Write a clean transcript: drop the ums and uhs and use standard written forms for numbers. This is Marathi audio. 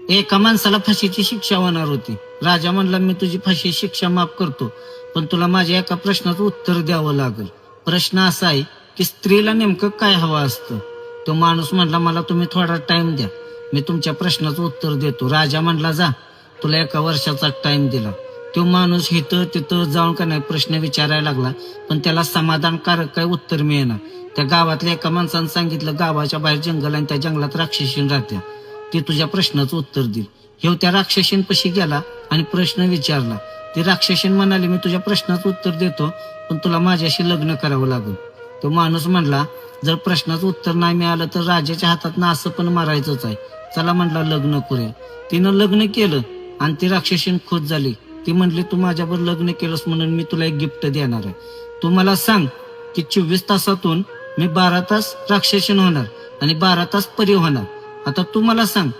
एका माणसाला फाशीची शिक्षा होणार होती. राजा म्हणला मी तुझी फाशी शिक्षा माफ करतो, पण तुला माझ्या एका प्रश्नाचं उत्तर द्यावं लागेल. प्रश्न असा आहे की स्त्रीला नेमकं काय हवं असतं. तो माणूस म्हणला मला तुम्ही थोडा टाइम द्या, मी तुमच्या प्रश्नाचं उत्तर देतो. राजा म्हणला जा, तुला 1 वर्षाचा टाइम दिला. तो माणूस इथं तिथं जाऊन का नाही प्रश्न विचारायला लागला, पण त्याला समाधानकारक काही उत्तर मिळेना. त्या गावातल्या एका माणसानं सांगितलं गावाच्या बाहेर जंगल आणि त्या जंगलात राक्षसीन राहत्या, ती तुझ्या प्रश्नाचं उत्तर देईल. हे त्या राक्षसींपाशी गेला आणि प्रश्न विचारला. ती राक्षसीन म्हणाली मी तुझ्या प्रश्नाचं उत्तर देतो, पण तुला माझ्याशी लग्न करावं लागेल. तो माणूस म्हणला जर प्रश्नाचं उत्तर नाही मिळालं तर राजाच्या हातात असं पण मारायचंच आहे. चला म्हणला लग्न करूया. तिनं लग्न केलं आणि ती राक्षसीन खुश झाली. ती म्हणली तू माझ्यावर लग्न केलंस म्हणून मी तुला एक गिफ्ट देणार आहे. तू मला सांग की 24 तासातून मी 12 तास राक्षसीन होणार आणि 12 तास परी होणार. आता तू मला सांग